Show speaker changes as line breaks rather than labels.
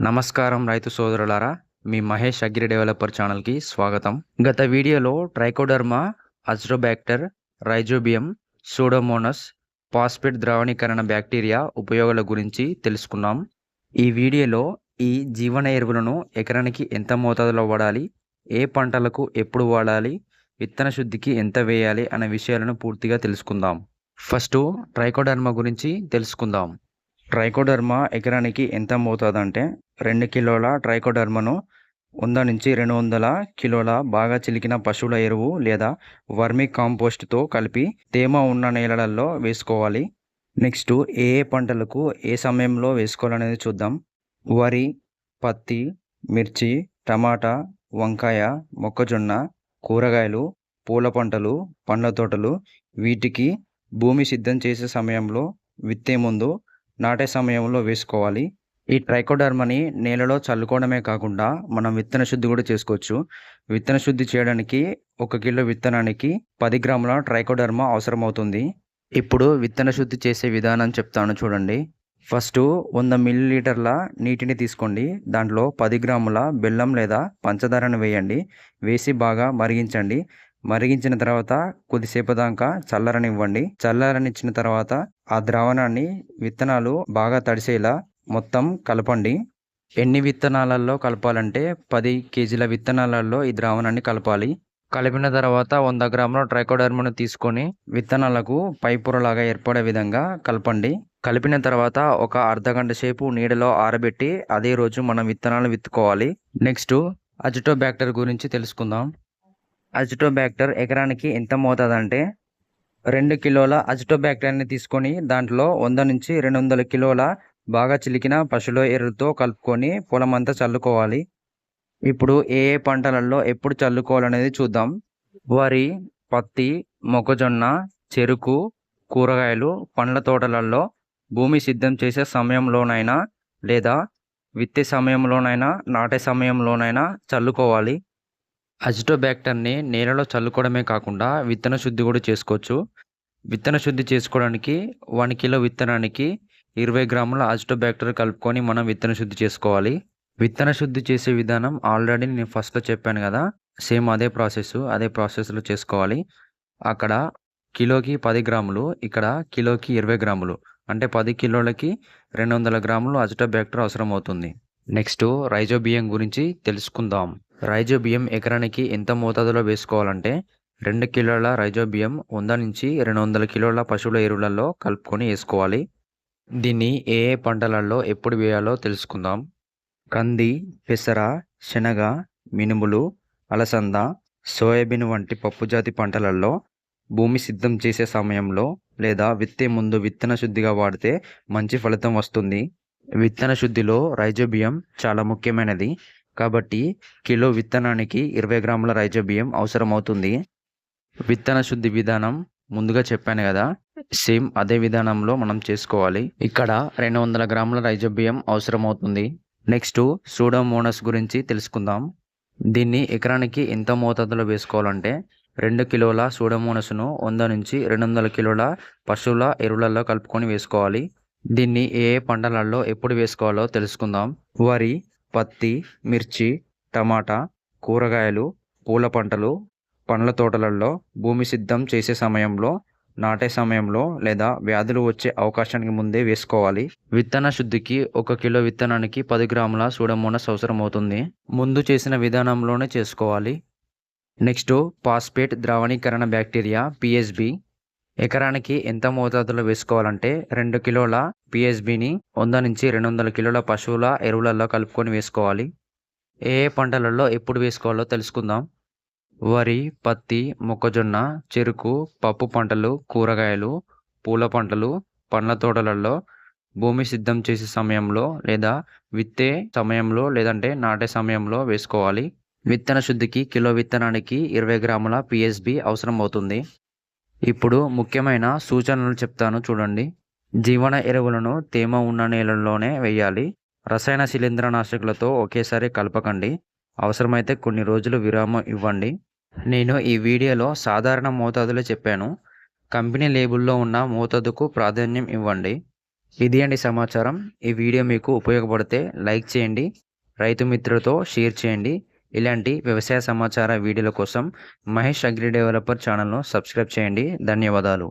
నమస్కారం రైతు సోదరులారా, మీ మహేష్ అగ్రి డెవలపర్ ఛానల్కి స్వాగతం. గత వీడియోలో Trichoderma, Azotobacter, Rhizobium, Pseudomonas, phosphate ద్రావణీకరణ బ్యాక్టీరియా ఉపయోగాల గురించి తెలుసుకున్నాం. ఈ వీడియోలో ఈ జీవన ఎరువులను ఎకరానికి ఎంత మోతాదులో వాడాలి, ఏ పంటలకు ఎప్పుడు వాడాలి, విత్తన శుద్ధికి ఎంత వేయాలి అనే విషయాలను పూర్తిగా తెలుసుకుందాం. ఫస్ట్ ట్రైకోడర్మా గురించి తెలుసుకుందాం. ట్రైకోడర్మా ఎకరానికి ఎంత మోతాదు అంటే 2 కిలోల ట్రైకోడర్మాను 100 నుంచి 200 కిలోల బాగా చిలికిన పశువుల ఎరువు లేదా వర్మీ కాంపోస్ట్తో కలిపి తేమ ఉన్న నేలలలో వేసుకోవాలి. నెక్స్ట్ ఏ పంటలకు ఏ సమయంలో వేసుకోవాలనేది చూద్దాం. వరి, పత్తి, మిర్చి, టమాటా, వంకాయ, మొక్కజొన్న, కూరగాయలు, పూల పంటలు, పండ్ల తోటలు వీటికి భూమి సిద్ధం చేసే సమయంలో, విత్తే ముందు, నాటే సమయంలో వేసుకోవాలి. ఈ ట్రైకోడర్మాని నేలలో చల్లుకోవడమే కాకుండా మనం విత్తన శుద్ధి కూడా చేసుకోవచ్చు. విత్తన శుద్ధి చేయడానికి 1 కిలో విత్తనానికి 10 గ్రాముల ట్రైకోడర్మా అవసరమవుతుంది. ఇప్పుడు విత్తన శుద్ధి చేసే విధానం చెప్తాను చూడండి. ఫస్ట్ 100 మిల్లీలీటర్ల నీటిని తీసుకోండి. దాంట్లో 10 గ్రాముల బెల్లం లేదా పంచదారను వేయండి. వేసి బాగా మరిగించండి. మరిగించిన తర్వాత కొద్దిసేపు దాకా చల్లరనివ్వండి. చల్లరనిచ్చిన తర్వాత ఆ ద్రావణాన్ని విత్తనాలు బాగా తడిసేలా మొత్తం కలపండి. ఎన్ని విత్తనాలలో కలపాలంటే 10 కేజీల విత్తనాలలో ఈ ద్రావణాన్ని కలపాలి. కలిపిన తర్వాత 100 గ్రాముల ట్రైకోడర్మాను తీసుకొని విత్తనాలకు పైపొరలాగా ఏర్పడే విధంగా కలపండి. కలిపిన తర్వాత ఒక అర్ధగంట సేపు నీడలో ఆరబెట్టి అదే రోజు మనం విత్తనాలు విత్తుకోవాలి. నెక్స్ట్ అజిటోబ్యాక్టర్ గురించి తెలుసుకుందాం. అజిటోబ్యాక్టర్ ఎకరానికి ఎంత మోతాదు అంటే 2 కిలోల అజిటోబ్యాక్టర్ని తీసుకొని దాంట్లో 100 నుంచి 200 కిలోల బాగా చిలికిన పశువుల ఎరువుతో కలుపుకొని పొలమంతా చల్లుకోవాలి. ఇప్పుడు ఏ ఏ పంటలలో ఎప్పుడు చల్లుకోవాలనేది చూద్దాం. వరి, పత్తి, మొక్కజొన్న, చెరుకు, కూరగాయలు, పండ్ల తోటలలో భూమి సిద్ధం చేసే సమయంలోనైనా లేదా విత్తే సమయంలోనైనా నాటే సమయంలోనైనా చల్లుకోవాలి. అజిటోబ్యాక్టర్ని నేలలో చల్లుకోవడమే కాకుండా విత్తన శుద్ధి కూడా చేసుకోవచ్చు. విత్తన శుద్ధి చేసుకోవడానికి 1 కిలో విత్తనానికి 20 గ్రాముల అజిటోబ్యాక్టర్ కలుపుకొని మనం విత్తన శుద్ధి చేసుకోవాలి. విత్తన శుద్ధి చేసే విధానం ఆల్రెడీ నేను ఫస్ట్లో చెప్పాను కదా, సేమ్ అదే ప్రాసెస్లో చేసుకోవాలి. అక్కడ కిలోకి 10 గ్రాములు, ఇక్కడ కిలోకి 20 గ్రాములు, అంటే 10 కిలోలకి 200 గ్రాములు అజిటోబ్యాక్టర్ అవసరం అవుతుంది. నెక్స్ట్ రైజోబియం గురించి తెలుసుకుందాం. రైజోబియం ఎకరానికి ఎంత మోతాదులో వేసుకోవాలంటే 2 కిలోల రైజోబియం 100 నుంచి 200 కిలోల పశువుల ఎరువులలో కలుపుకొని వేసుకోవాలి. దీన్ని ఏ ఏ పంటలలో ఎప్పుడు వేయాలో తెలుసుకుందాం. కంది, పెసర, శనగ, మినుములు, అలసంద, సోయాబీన్ వంటి పప్పుజాతి పంటలలో భూమి సిద్ధం చేసే సమయంలో లేదా విత్తే ముందు విత్తన శుద్ధిగా వాడితే మంచి ఫలితం వస్తుంది. విత్తన శుద్ధిలో రైజోబియం చాలా ముఖ్యమైనది కాబట్టి కిలో విత్తనానికి 20 గ్రాముల రైజోబియం అవసరమవుతుంది. విత్తన శుద్ధి విధానం ముందుగా చెప్పాను కదా, సేమ్ అదే విధానంలో మనం చేసుకోవాలి. ఇక్కడ 200 గ్రాముల రైజోబియం అవసరమవుతుంది. నెక్స్ట్ సూడోమోనస్ గురించి తెలుసుకుందాం. దీన్ని ఎకరానికి ఎంత మోతాదులో వేసుకోవాలంటే 2 కిలోల సూడోమోనస్ను 100 నుంచి 200 కిలోల పశువుల ఎరువులలో కలుపుకొని వేసుకోవాలి. దీన్ని ఏ ఏ పంటలలో ఎప్పుడు వేసుకోవాలో తెలుసుకుందాం. వరి, పత్తి, మిర్చి, టమాటా, కూరగాయలు, పూల పంటలు, పండ్ల తోటలలో భూమి సిద్ధం చేసే సమయంలో, నాటే సమయంలో లేదా వ్యాధులు వచ్చే అవకాశానికి ముందే వేసుకోవాలి. విత్తన శుద్ధికి 1 కిలో విత్తనానికి 10 గ్రాముల సూడోమోనస్ అవసరం అవుతుంది. ముందు చేసిన విధానంలోనే చేసుకోవాలి. నెక్స్ట్ ఫాస్ఫేట్ ద్రావణీకరణ బ్యాక్టీరియా పిఎస్బి ఎకరానికి ఎంత మోతాదులో వేసుకోవాలంటే 2 కిలోల పిఎస్బిని 100 నుంచి 200 కిలోల పశువుల ఎరువులలో కలుపుకొని వేసుకోవాలి. ఏ ఏ పంటలలో ఎప్పుడు వేసుకోవాలో తెలుసుకుందాం. వరి, పత్తి, మొక్కజొన్న, చెరుకు, పప్పు పంటలు, కూరగాయలు, పూల పంటలు, పండ్ల తోటలలో భూమి సిద్ధం చేసే సమయంలో లేదా విత్తే సమయంలో లేదంటే నాటే సమయంలో వేసుకోవాలి. విత్తన శుద్ధికి కిలో విత్తనానికి 20 గ్రాముల పిఎస్బి అవసరం అవుతుంది. ఇప్పుడు ముఖ్యమైన సూచనలు చెప్తాను చూడండి. జీవన ఎరువులను తేమ ఉన్న నేలల్లోనే వేయాలి. రసాయన శిలీంద్రనాశకులతో ఒకేసారి కలపకండి. అవసరమైతే కొన్ని రోజులు విరామం ఇవ్వండి. నేను ఈ వీడియోలో సాధారణ మోతాదులో చెప్పాను. కంపెనీ లేబుల్లో ఉన్న మోతాదుకు ప్రాధాన్యం ఇవ్వండి. ఇది అండి సమాచారం. ఈ వీడియో మీకు ఉపయోగపడితే లైక్ చేయండి, రైతు మిత్రులతో షేర్ చేయండి. ఇలాంటి వ్యవసాయ సమాచార వీడియోల కోసం మహేష్ అగ్రి డెవలపర్ ఛానల్ను సబ్స్క్రైబ్ చేయండి. ధన్యవాదాలు.